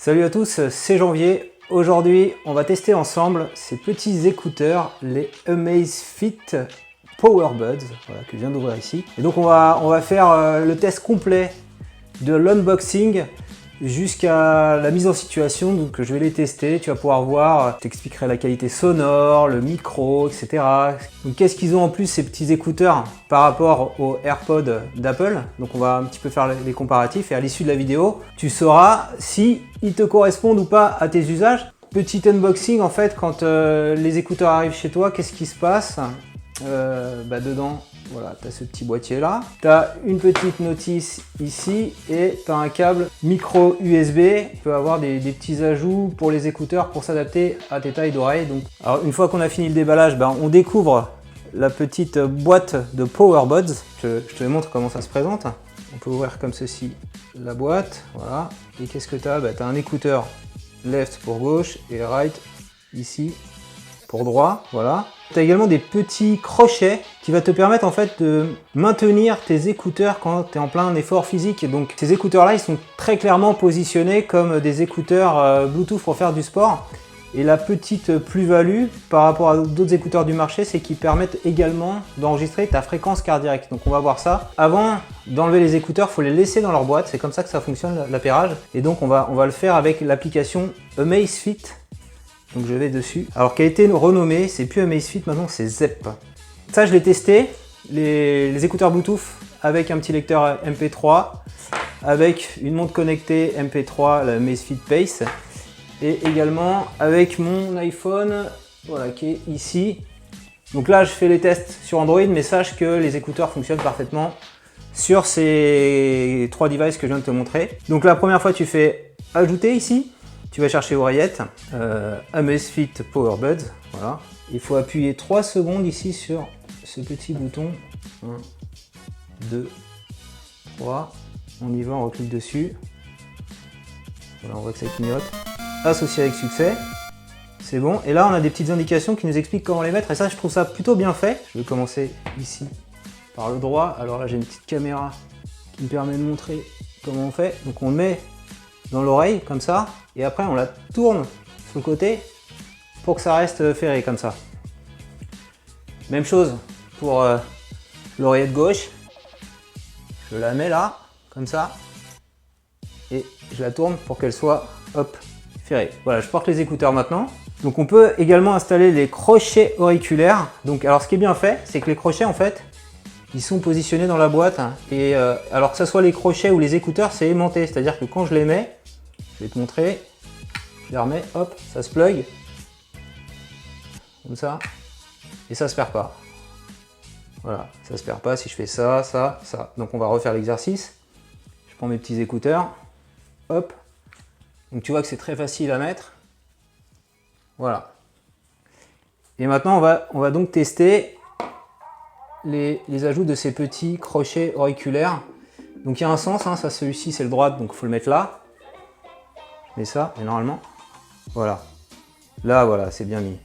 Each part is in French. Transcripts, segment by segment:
Salut à tous, c'est Janvier. Aujourd'hui, on va tester ensemble ces petits écouteurs, les Amazfit Powerbuds, voilà, que je viens d'ouvrir ici. Et donc on va faire le test complet de l'unboxing jusqu'à la mise en situation. Donc je vais les tester, tu vas pouvoir voir, je t'expliquerai la qualité sonore, le micro, etc. Donc qu'est-ce qu'ils ont en plus ces petits écouteurs par rapport aux AirPods d'Apple. Donc on va un petit peu faire les comparatifs et à l'issue de la vidéo, tu sauras si ils te correspondent ou pas à tes usages. Petit unboxing en fait, quand les écouteurs arrivent chez toi, qu'est-ce qui se passe? Dedans, voilà, tu as ce petit boîtier là, tu as une petite notice ici et tu as un câble micro USB. Tu peux avoir des petits ajouts pour les écouteurs pour s'adapter à tes tailles d'oreilles. Donc, alors une fois qu'on a fini le déballage, on découvre la petite boîte de Powerbuds. Je te montre comment ça se présente. On peut ouvrir comme ceci la boîte, voilà. Et qu'est-ce que tu as? Tu as un écouteur left pour gauche et right ici pour droit, voilà. Tu as également des petits crochets qui vont te permettre en fait de maintenir tes écouteurs quand tu es en plein effort physique. Donc ces écouteurs là, ils sont très clairement positionnés comme des écouteurs Bluetooth pour faire du sport. Et la petite plus-value par rapport à d'autres écouteurs du marché, c'est qu'ils permettent également d'enregistrer ta fréquence cardiaque. Donc on va voir ça. Avant d'enlever les écouteurs, il faut les laisser dans leur boîte. C'est comme ça que ça fonctionne l'appairage. Et donc on va le faire avec l'application Amazfit. Donc je vais dessus. Alors qui a été renommé, c'est plus Amazfit, maintenant c'est Zepp. Ça je l'ai testé, les écouteurs Bluetooth avec un petit lecteur MP3, avec une montre connectée MP3, la Amazfit Pace, et également avec mon iPhone, voilà, qui est ici. Donc là je fais les tests sur Android, mais sache que les écouteurs fonctionnent parfaitement sur ces trois devices que je viens de te montrer. Donc la première fois tu fais ajouter ici. Tu vas chercher oreillette, Amazfit Powerbuds, voilà. Il faut appuyer 3 secondes ici sur ce petit bouton. 1, 2, 3. On y va, on reclique dessus. Voilà, on voit que ça clignote. Associé avec succès. C'est bon. Et là, on a des petites indications qui nous expliquent comment les mettre. Et ça, je trouve ça plutôt bien fait. Je vais commencer ici par le droit. Alors là, j'ai une petite caméra qui me permet de montrer comment on fait. Donc on le met dans l'oreille comme ça et après on la tourne sur le côté pour que ça reste ferré comme ça. Même chose pour l'oreillette gauche, je la mets là comme ça et je la tourne pour qu'elle soit hop ferrée. Voilà, je porte les écouteurs maintenant. Donc on peut également installer les crochets auriculaires. Donc alors ce qui est bien fait, c'est que les crochets en fait ils sont positionnés dans la boîte et alors que ce soit les crochets ou les écouteurs, c'est aimanté, c'est-à-dire que quand je les mets, je vais te montrer, je les remets, hop, ça se plug comme ça et ça se perd pas. Voilà, ça se perd pas si je fais ça, ça, ça. Donc on va refaire l'exercice. Je prends mes petits écouteurs, hop. Donc tu vois que c'est très facile à mettre. Voilà. Et maintenant on va donc tester les ajouts de ces petits crochets auriculaires. Donc il y a un sens, ça celui-ci c'est le droit, donc il faut le mettre là. Je mets ça, et normalement, voilà. Là voilà, c'est bien mis.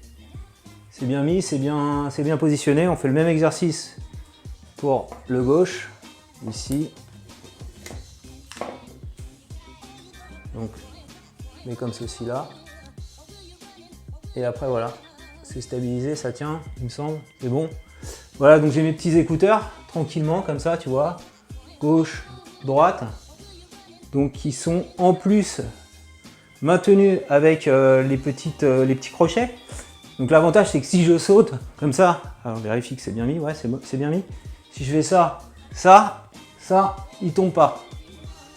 C'est bien mis, c'est bien positionné. On fait le même exercice pour le gauche, ici. Donc je mets comme ceci là. Et après voilà, c'est stabilisé, ça tient, il me semble, c'est bon. Voilà, donc j'ai mes petits écouteurs, tranquillement, comme ça, tu vois, gauche, droite, donc qui sont en plus maintenus avec les petits crochets. Donc l'avantage, c'est que si je saute, comme ça, alors vérifie que c'est bien mis, ouais, c'est bien mis. Si je fais ça, il tombe pas.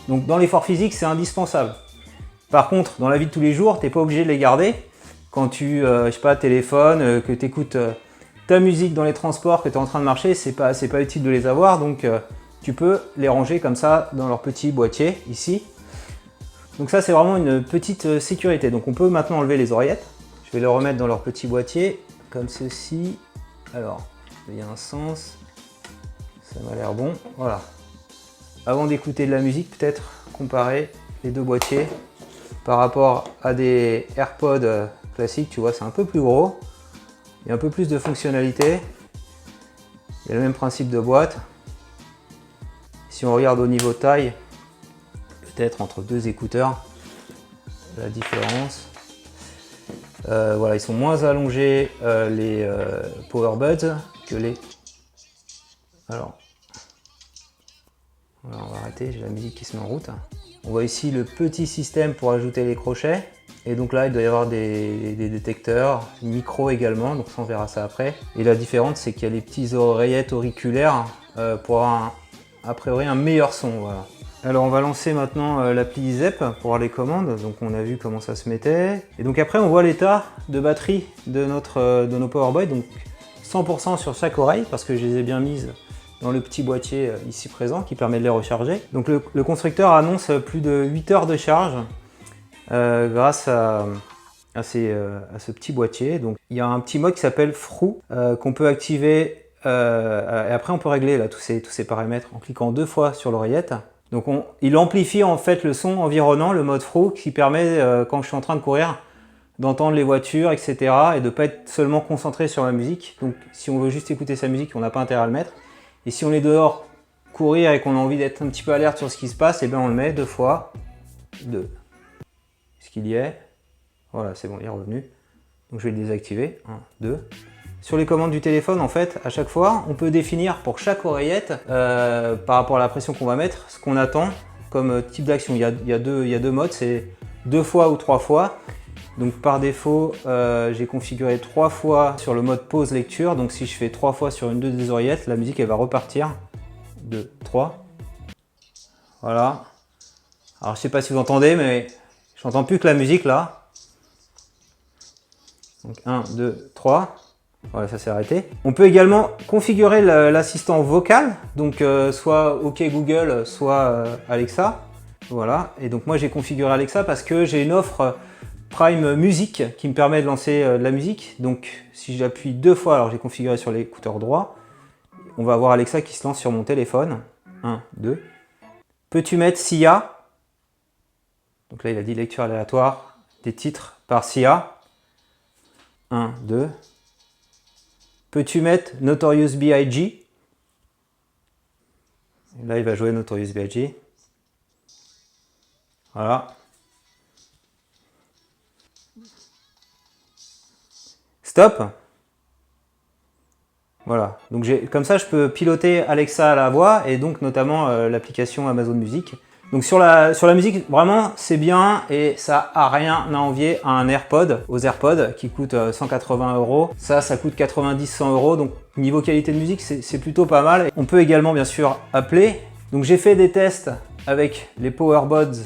Donc dans l'effort physique, c'est indispensable. Par contre, dans la vie de tous les jours, tu n'es pas obligé de les garder. Quand tu, je sais pas, téléphones, que tu écoutes ta musique dans les transports, que tu es en train de marcher, c'est pas utile de les avoir, donc tu peux les ranger comme ça dans leur petit boîtier ici. Donc ça c'est vraiment une petite sécurité. Donc on peut maintenant enlever les oreillettes. Je vais les remettre dans leur petit boîtier comme ceci. Alors il y a un sens, ça m'a l'air bon. Voilà. Avant d'écouter de la musique, peut-être comparer les deux boîtiers par rapport à des AirPods classiques. Tu vois, c'est un peu plus gros. Il y a un peu plus de fonctionnalité. Il y a le même principe de boîte. Si on regarde au niveau taille, peut-être entre deux écouteurs, la différence. Voilà, ils sont moins allongés les Power Buds que les... Alors, voilà, on va arrêter, j'ai la musique qui se met en route. On voit ici le petit système pour ajouter les crochets. Et donc là, il doit y avoir des détecteurs, micro également, donc ça on verra ça après. Et la différence, c'est qu'il y a les petits oreillettes auriculaires pour avoir a priori un meilleur son. Voilà. Alors on va lancer maintenant l'appli ZEP pour voir les commandes. Donc on a vu comment ça se mettait. Et donc après, on voit l'état de batterie de nos Powerbuds. Donc 100% sur chaque oreille, parce que je les ai bien mises dans le petit boîtier ici présent qui permet de les recharger. Donc le constructeur annonce plus de 8 heures de charge grâce à ce petit boîtier. Donc il y a un petit mode qui s'appelle Frou qu'on peut activer et après on peut régler là tous ces paramètres en cliquant 2 fois sur l'oreillette. Donc il amplifie en fait le son environnant, le mode Frou, qui permet quand je suis en train de courir d'entendre les voitures, etc. et de ne pas être seulement concentré sur la musique. Donc si on veut juste écouter sa musique, on n'a pas intérêt à le mettre. Et si on est dehors courir et qu'on a envie d'être un petit peu alerte sur ce qui se passe, et bien on le met 2 fois. 2. Est-ce qu'il y est? Voilà, c'est bon, il est revenu. Donc je vais le désactiver. 1, 2. Sur les commandes du téléphone, en fait, à chaque fois, on peut définir pour chaque oreillette, par rapport à la pression qu'on va mettre, ce qu'on attend comme type d'action. Il y a deux modes, c'est 2 fois ou 3 fois. Donc par défaut, j'ai configuré 3 fois sur le mode pause lecture. Donc si je fais 3 fois sur une des oreillettes, la musique elle va repartir. 2, 3. Voilà. Alors je sais pas si vous entendez, mais j'entends plus que la musique là. Donc 1, 2, 3. Voilà, ça s'est arrêté. On peut également configurer l'assistant vocal. Donc soit OK Google, soit Alexa. Voilà. Et donc moi j'ai configuré Alexa parce que j'ai une offre Prime Music qui me permet de lancer de la musique. Donc si j'appuie 2 fois, alors j'ai configuré sur l'écouteur droit, on va avoir Alexa qui se lance sur mon téléphone. 1, 2. Peux-tu mettre Sia? Donc là il a dit lecture aléatoire des titres par Sia. 1, 2. Peux-tu mettre Notorious B.I.G? Là il va jouer Notorious B.I.G. Voilà. Stop. Voilà, donc comme ça je peux piloter Alexa à la voix et donc notamment l'application Amazon Music. Donc sur la musique, vraiment c'est bien et ça a rien à envier à un AirPod, aux AirPods qui coûtent 180 €. Ça coûte 90-100 €, donc niveau qualité de musique c'est plutôt pas mal. On peut également bien sûr appeler. Donc j'ai fait des tests avec les Powerbuds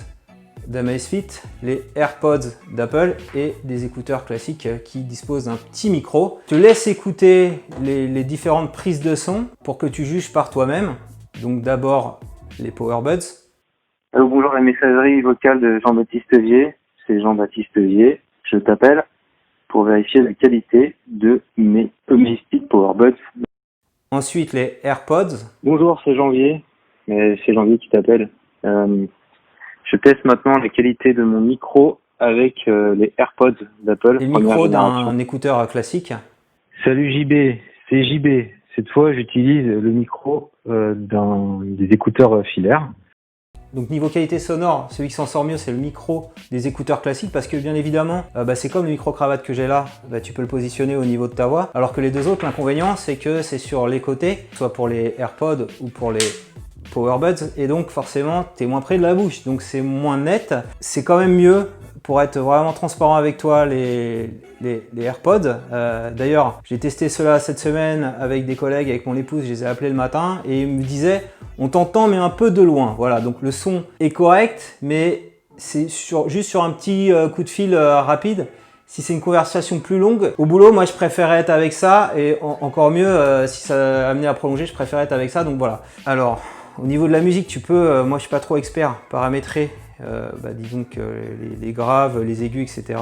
d'Amazfit, les AirPods d'Apple et des écouteurs classiques qui disposent d'un petit micro. Je te laisse écouter les différentes prises de son pour que tu juges par toi-même. Donc d'abord les Powerbuds. Allô, bonjour, la messagerie vocale de Jean-Baptiste Vier. C'est Jean-Baptiste Vier. Je t'appelle pour vérifier la qualité de mes Amazfit Powerbuds. Ensuite les AirPods. Bonjour, c'est Janvier. C'est Janvier qui t'appelle. Je teste maintenant la qualité de mon micro avec les AirPods d'Apple. Les micros d'un écouteur classique. Salut JB, c'est JB. Cette fois, j'utilise le micro des écouteurs filaires. Donc niveau qualité sonore, celui qui s'en sort mieux, c'est le micro des écouteurs classiques parce que bien évidemment, c'est comme le micro-cravate que j'ai là, tu peux le positionner au niveau de ta voix. Alors que les deux autres, l'inconvénient, c'est que c'est sur les côtés, soit pour les AirPods ou pour les Powerbuds, et donc forcément tu es moins près de la bouche, donc c'est moins net. C'est quand même mieux, pour être vraiment transparent avec toi, les AirPods. D'ailleurs j'ai testé cela cette semaine avec des collègues, avec mon épouse, je les ai appelés le matin et ils me disaient on t'entend mais un peu de loin. Voilà, donc le son est correct, mais c'est juste sur un petit coup de fil rapide. Si c'est une conversation plus longue, au boulot, moi je préférais être avec ça, et encore mieux, si ça amenait à prolonger, je préférais être avec ça, donc voilà. Alors, au niveau de la musique, tu peux, moi je suis pas trop expert, paramétrer, disons que les graves, les aigus, etc.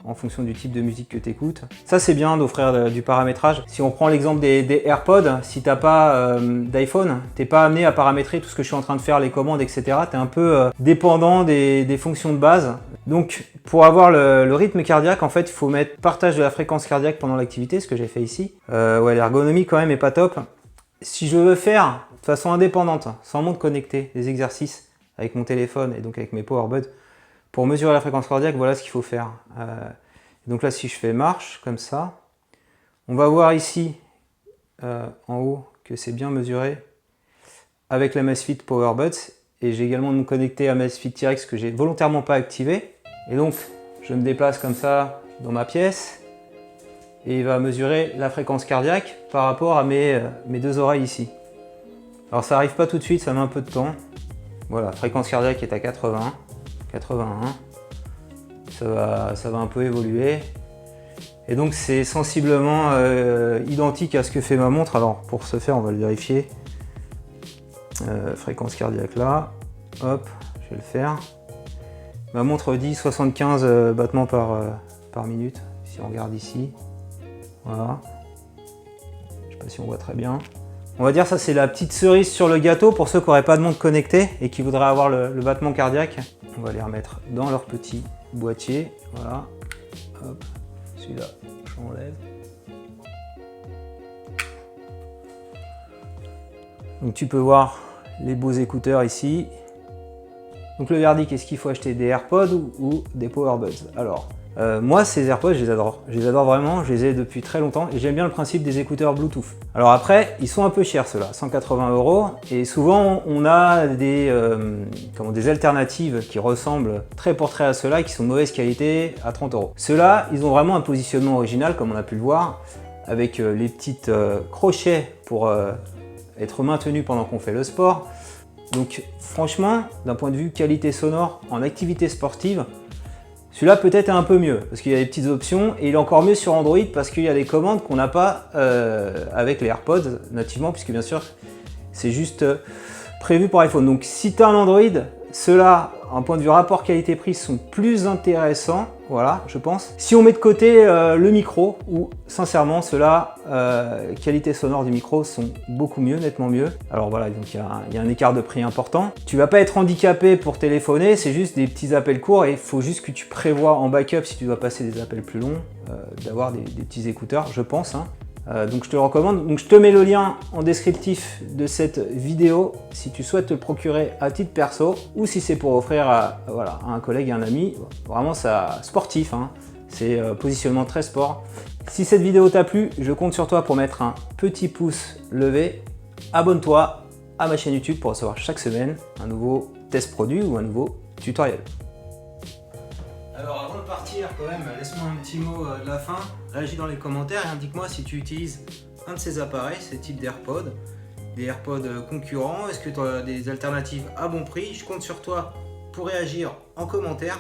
en fonction du type de musique que tu écoutes. Ça c'est bien d'offrir du paramétrage. Si on prend l'exemple des AirPods, si tu n'as pas d'iPhone, tu n'es pas amené à paramétrer tout ce que je suis en train de faire, les commandes, etc. Tu es un peu dépendant des fonctions de base. Donc pour avoir le rythme cardiaque, en fait, il faut mettre partage de la fréquence cardiaque pendant l'activité, ce que j'ai fait ici. Ouais, l'ergonomie quand même est pas top. Si je veux faire de façon indépendante, sans montre connectée, des exercices avec mon téléphone et donc avec mes Powerbuds, Pour mesurer la fréquence cardiaque, voilà ce qu'il faut faire. Donc là, si je fais marche, comme ça, on va voir ici, en haut, que c'est bien mesuré avec l'Amazfit Powerbuds. Et j'ai également me connecté à Amazfit T-Rex que j'ai volontairement pas activé. Et donc, je me déplace comme ça dans ma pièce. Et il va mesurer la fréquence cardiaque par rapport à mes deux oreilles ici. Alors ça n'arrive pas tout de suite, ça met un peu de temps. Voilà, fréquence cardiaque est à 80, 81. Ça va un peu évoluer. Et donc c'est sensiblement identique à ce que fait ma montre. Alors pour ce faire, on va le vérifier. Fréquence cardiaque là. Hop, je vais le faire. Ma montre dit 75 battements par minute. Si on regarde ici. Voilà. Je sais pas si on voit très bien. On va dire ça c'est la petite cerise sur le gâteau pour ceux qui n'auraient pas de montre connectée et qui voudraient avoir le battement cardiaque. On va les remettre dans leur petit boîtier. Voilà. Hop. Celui-là, je l'enlève. Donc tu peux voir les beaux écouteurs ici. Donc le verdict, est-ce qu'il faut acheter des AirPods ou des Powerbuds? Alors, moi ces AirPods, je les adore. Je les adore vraiment, je les ai depuis très longtemps et j'aime bien le principe des écouteurs Bluetooth. Alors après, ils sont un peu chers ceux-là, 180 € et souvent on a des alternatives qui ressemblent trait pour trait à ceux-là qui sont de mauvaise qualité à 30 €. Ceux-là, ils ont vraiment un positionnement original comme on a pu le voir avec les petites crochets pour être maintenus pendant qu'on fait le sport. Donc franchement, d'un point de vue qualité sonore en activité sportive, celui-là peut-être est un peu mieux parce qu'il y a des petites options et il est encore mieux sur Android parce qu'il y a des commandes qu'on n'a pas avec les AirPods nativement puisque bien sûr c'est juste prévu pour iPhone. Donc si tu as un Android, ceux-là, en point de vue rapport qualité-prix, sont plus intéressants, voilà, je pense. Si on met de côté le micro, où sincèrement, ceux-là, qualité sonore du micro sont beaucoup mieux, nettement mieux. Alors voilà, donc il y a un écart de prix important. Tu vas pas être handicapé pour téléphoner, c'est juste des petits appels courts et il faut juste que tu prévois en backup, si tu dois passer des appels plus longs, d'avoir des petits écouteurs, je pense, hein. Donc je te le recommande. Donc je te mets le lien en descriptif de cette vidéo si tu souhaites te le procurer à titre perso ou si c'est pour offrir à un collègue et un ami. Vraiment ça sportif, hein. C'est positionnement très sport. Si cette vidéo t'a plu, je compte sur toi pour mettre un petit pouce levé. Abonne-toi à ma chaîne YouTube pour recevoir chaque semaine un nouveau test produit ou un nouveau tutoriel. Alors avant de partir quand même, laisse-moi un petit mot de la fin, réagis dans les commentaires et indique-moi si tu utilises un de ces appareils, ce type d'AirPods, des AirPods concurrents, est-ce que tu as des alternatives à bon prix? Je compte sur toi pour réagir en commentaire